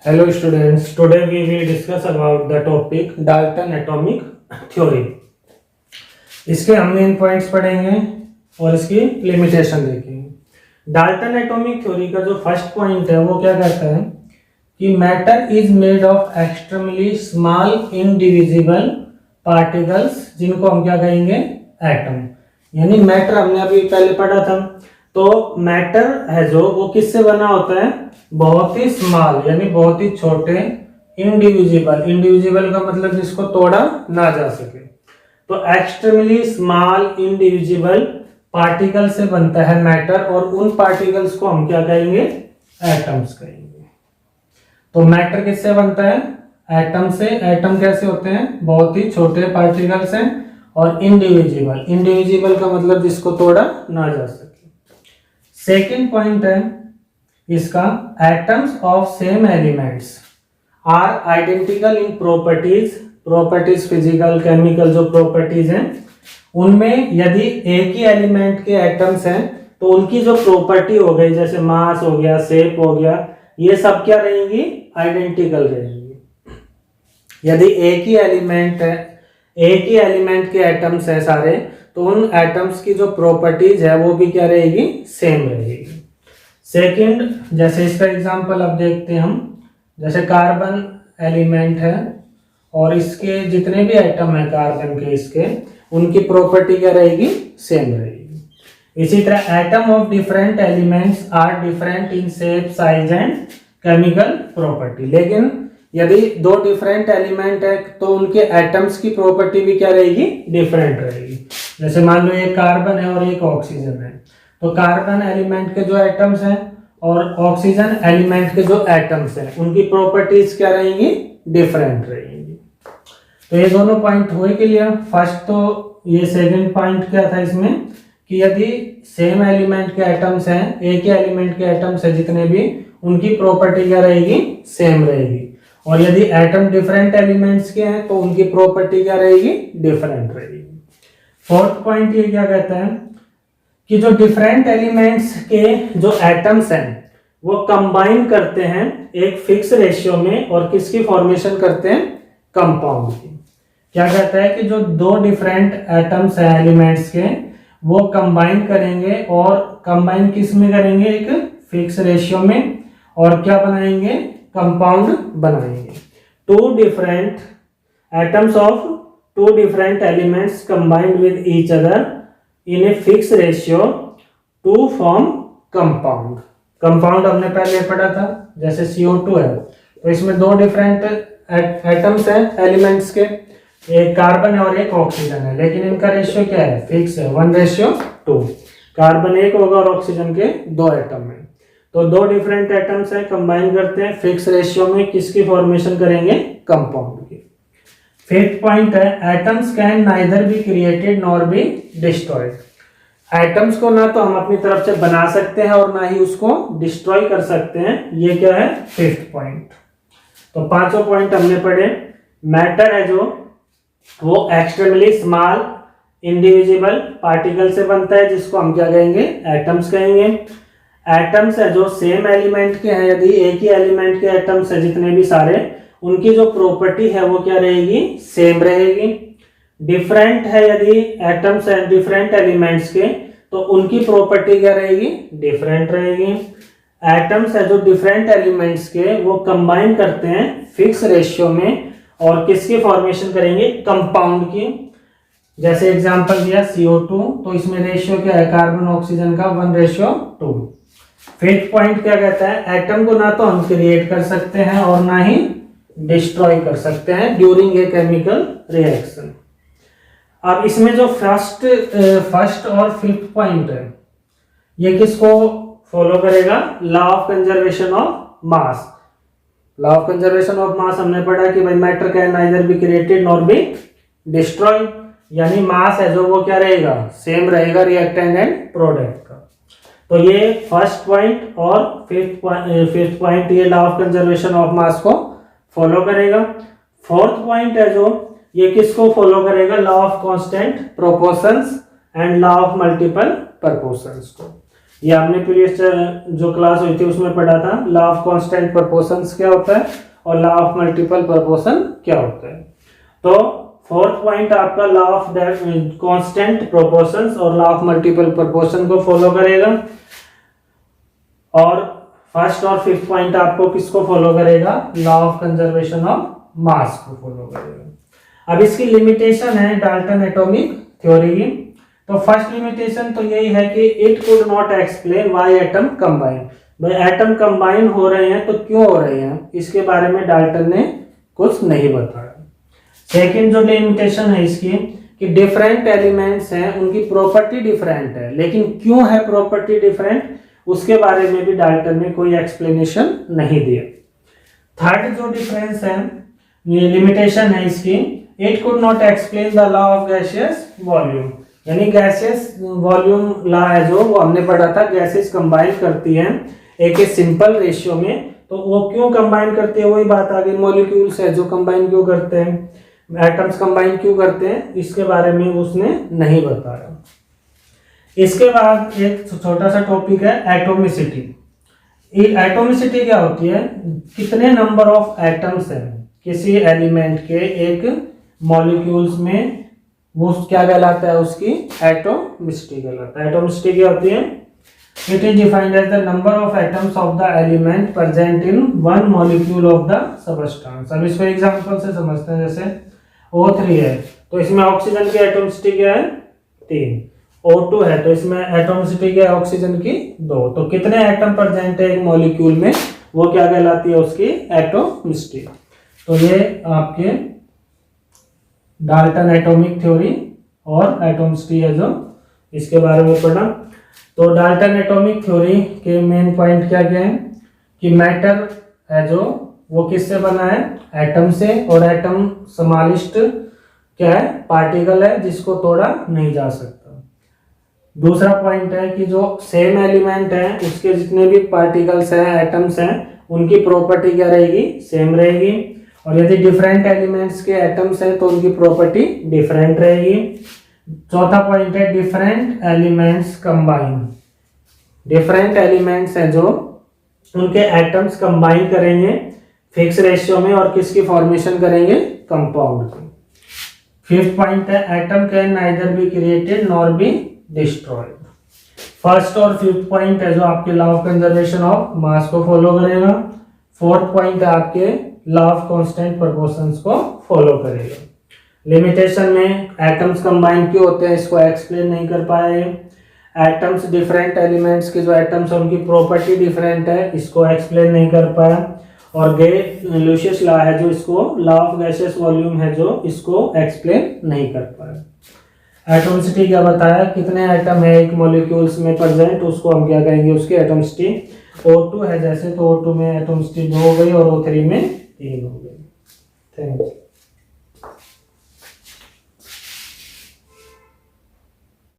Hello students, today we will discuss about the topic Dalton atomic theory। इसके हम main points पढ़ेंगे और इसकी लिमिटेशन देखेंगे। डाल्टन एटॉमिक थ्योरी का जो फर्स्ट पॉइंट है वो क्या कहता है कि matter is made of extremely small indivisible particles, जिनको हम क्या कहेंगे, एटम। यानी मैटर हमने अभी पहले पढ़ा था, तो मैटर है जो वो किससे बना होता है, बहुत ही स्मॉल यानी बहुत ही छोटे, इंडिविजिबल, इंडिविजिबल का मतलब जिसको तोड़ा ना जा सके, तो एक्सट्रीमली स्मॉल इंडिविजिबल पार्टिकल से बनता है मैटर, और उन पार्टिकल्स को हम क्या कहेंगे, एटम्स कहेंगे। तो मैटर किससे बनता है, एटम से। एटम कैसे होते हैं, बहुत ही छोटे पार्टिकल्स हैं, और इंडिविजिबल, इंडिविजिबल का मतलब जिसको तोड़ा ना जा सके। सेकंड पॉइंट है इसका, atoms of same elements are identical in properties, properties physical chemical जो प्रॉपर्टीज हैं उनमें यदि एक ही एलिमेंट के एटम्स हैं तो उनकी जो प्रॉपर्टी हो गई, जैसे मास हो गया, शेप हो गया, ये सब क्या रहेंगी, आइडेंटिकल रहेंगी। यदि एक ही एलिमेंट है, एक ही एलिमेंट के एटम्स है सारे, तो उन एटम्स की जो प्रॉपर्टीज है वो भी क्या रहेगी, सेम रहेगी। सेकंड, जैसे इसका एग्जांपल अब देखते हैं हम, जैसे कार्बन एलिमेंट है और इसके जितने भी एटम है कार्बन के, इसके उनकी प्रॉपर्टी क्या रहेगी, सेम रहेगी। इसी तरह atom of different elements are different in shape, size and chemical property. लेकिन यदि दो डिफरेंट एलिमेंट है तो उनके एटम्स की प्रॉपर्टी भी क्या रहेगी, डिफरेंट रहेगी। जैसे मान लो एक कार्बन है और एक ऑक्सीजन है, तो कार्बन एलिमेंट के जो एटम्स हैं और ऑक्सीजन एलिमेंट के जो एटम्स हैं उनकी प्रॉपर्टीज क्या रहेंगी, डिफरेंट रहेंगी। तो ये दोनों पॉइंट हुए क्लियर। फर्स्ट तो ये सेकंड पॉइंट क्या था इसमें कि यदि सेम एलिमेंट के एटम्स हैं, एक ही एलिमेंट के एटम्स है जितने भी, उनकी प्रॉपर्टी क्या रहेगी, सेम रहेगी। और यदि एटम डिफरेंट एलिमेंट्स के हैं तो उनकी प्रॉपर्टी क्या रहेगी, डिफरेंट रहेगी। फोर्थ पॉइंट ये क्या कहता है कि जो डिफरेंट एलिमेंट्स के जो एटम्स हैं वो कंबाइन करते हैं एक फिक्स रेशियो में, और किसकी फॉर्मेशन करते हैं, कंपाउंड की। क्या कहता है कि जो दो डिफरेंट एटम्स हैं एलिमेंट्स के, वो कंबाइन करेंगे, और कंबाइन किस में करेंगे, एक फिक्स रेशियो में, और क्या बनाएंगे, कंपाउंड बनाएंगे। Two different atoms of two different elements combined with each other in a fix ratio to form compound. Compound हमने पहले पढ़ा था, जैसे CO2 है, तो इसमें दो डिफरेंट एटम्स हैं एलिमेंट्स के, एक कार्बन है और एक ऑक्सीजन है, लेकिन इनका रेशियो क्या है, फिक्स है, 1:2। कार्बन एक होगा और ऑक्सीजन के दो एटम है, तो दो डिफरेंट एटम्स हैं, कंबाइन करते हैं फिक्स रेशियो में, किसकी फॉर्मेशन करेंगे, कंपाउंड की। फिफ्थ पॉइंट है, atoms can neither be created nor be destroyed. Atoms को ना तो हम अपनी तरफ से बना सकते हैं और ना ही उसको डिस्ट्रॉय कर सकते हैं। ये क्या है, फिफ्थ पॉइंट। तो पांचों पॉइंट हमने पढ़े। मैटर है जो वो एक्सट्रीमली स्मॉल इंडिविजिबल पार्टिकल से बनता है, जिसको हम क्या कहेंगे, एटम्स कहेंगे। एटम्स है जो सेम एलिमेंट के हैं, यदि एक ही एलिमेंट के एटम्स है जितने भी सारे, उनकी जो प्रॉपर्टी है वो क्या रहेगी, सेम रहेगी। डिफरेंट है यदि एटम्स है डिफरेंट एलिमेंट्स के, तो उनकी प्रॉपर्टी क्या रहेगी, डिफरेंट रहेगी। एटम्स है जो डिफरेंट एलिमेंट्स के, वो कंबाइन करते हैं फिक्स रेशियो में, और किसकी फॉर्मेशन करेंगे, कंपाउंड की। जैसे एग्जांपल दिया CO2, तो इसमें रेशियो क्या है, कार्बन ऑक्सीजन का 1:2। फिफ्थ पॉइंट क्या कहता है, एटम को ना तो हम क्रिएट कर सकते हैं और ना ही डिस्ट्रॉय कर सकते हैं ड्यूरिंग ए केमिकल रिएक्शन। अब इसमें जो फर्स्ट और फिफ्थ पॉइंट है, ये किसको फॉलो करेगा, law of conservation of mass. Law of conservation of mass हमने पढ़ा कि भाई matter can neither be created nor be destroy, यानी मास है जो वो क्या रहेगा, सेम रहेगा रिएक्टेंट एंड प्रोडक्ट का। तो ये फर्स्ट पॉइंट और फिफ्थ पॉइंट ये law of conservation of mass को फॉलो करेगा। फोर्थ पॉइंट है जो, ये किसको फॉलो करेगा, law of constant proportions and law of multiple proportions को। ये हमने प्रीवियस जो क्लास हुई थी उसमें पढ़ा था लॉ ऑफ कांस्टेंट प्रोपोर्शंस क्या होता है और लॉ ऑफ मल्टीपल प्रोपोर्शन क्या होता है। तो फोर्थ पॉइंट आपका लॉ ऑफ कांस्टेंट प्रोपोर्शंस और लॉ ऑफ मल्टीपल प्रोपोर्शन को फॉलो करेगा, और फर्स्ट और फिफ्थ पॉइंट आपको किसको फॉलो करेगा, law of conservation of mass को फॉलो करेगा। अब इसकी लिमिटेशन है डाल्टन एटॉमिक थ्योरी की। तो फर्स्ट लिमिटेशन तो यही है कि it could not explain why atom combine. भाई एटम कंबाइन हो रहे हैं तो क्यों हो रहे हैं, इसके बारे में डाल्टन ने कुछ नहीं बताया। सेकंड जो लिमिटेशन है इसकी कि डिफरेंट एलिमेंट्स हैं उनकी प्रॉपर्टी डिफरेंट है, लेकिन क्यों है प्रॉपर्टी डिफरेंट उसके बारे में भी डाल्टन ने कोई एक्सप्लेनेशन नहीं दिया। थर्ड जो डिफरेंस है, ये लिमिटेशन है इसकी, it could not explain the law of gaseous volume, यानी गैसेस वॉल्यूम लॉ है जो वो हमने पढ़ा था, गैसेस कंबाइन करती हैं एक सिंपल रेशियो में, तो वो क्यों कंबाइन करती है वही बात आ गई। मॉलिक्यूल्स है जो कंबाइन क्यों करते हैं, एटम्स कंबाइन क्यों करते हैं, इसके बारे में उसने नहीं बताया। इसके बाद एक छोटा सा टॉपिक है एटोमिसिटी। एटोमिसिटी क्या होती है, कितने नंबर ऑफ एटम्स हैं किसी एलिमेंट के एक मॉलिक्यूल्स में, वो क्या कहलाता है, उसकी एटोमिसिटी कहलाता है। एटोमिसिटी क्या होती है, it is defined as the number of atoms of the element present in one molecule of the substance. अब इसको एग्जांपल से समझते हैं, जैसे O3 है तो इसमें ऑक्सीजन की एटोमिसिटी क्या है 3, O2 है तो इसमें एटोमिसिटी क्या है ऑक्सीजन की 2, तो कितने एटम प्रेजेंट है एक मॉलिक्यूल में वो क्या कहलाती है उसकी एटोमिसिटी। तो ये आपके डाल्टन एटॉमिक थ्योरी और एटोमिसिटी है जो इसके बारे में पढ़ा। तो डाल्टन एटॉमिक थ्योरी के मेन पॉइंट क्या क्या है कि मैटर है जो वो किससे बना है, एटम से, और एटम समालिष्ट क्या है, पार्टिकल है जिसको तोड़ा नहीं जा सकता। दूसरा पॉइंट है कि जो सेम एलिमेंट है उसके जितने भी पार्टिकल्स हैं एटम्स हैं उनकी प्रॉपर्टी क्या रहेगी, सेम रहेगी, और यदि डिफरेंट एलिमेंट्स के एटम्स हैं तो उनकी प्रॉपर्टी डिफरेंट रहेगी। चौथा पॉइंट है different elements combine. Different elements हैं जो उनके एटम्स कंबाइन करेंगे फिक्स रेशियो में और किसकी फॉर्मेशन करेंगे, कंपाउंड की। फिफ्थ पॉइंट है atom can neither be created nor be destroyed. First और फिफ्थ पॉइंट है जो आपके law of conservation of mass को फॉलो करेगा। फोर्थ पॉइंट है आपके लॉ ऑफ कांस्टेंट प्रोपोर्शंस को फॉलो करेगा। लिमिटेशन में एटम्स कंबाइन क्यों होते हैं इसको एक्सप्लेन नहीं कर पाए। एटम्स डिफरेंट एलिमेंट्स के जो एटम्स है उनकी प्रॉपर्टी डिफरेंट है, इसको एक्सप्लेन नहीं कर पाया। और लुशियस लॉ है जो इसको लॉ ऑफ गैसियस वॉल्यूम है जो इसको एक्सप्लेन नहीं कर पाया। एटोमिसिटी क्या बताया, कितने एटम है एक मॉलिक्यूल्स में प्रेजेंट, उसको हम क्या कहेंगे उसकी एटोमिसिटी। O2 है जैसे तो O2 में एटोमिसिटी 2 हो गई और O3 में 3 हो गई। Thank you.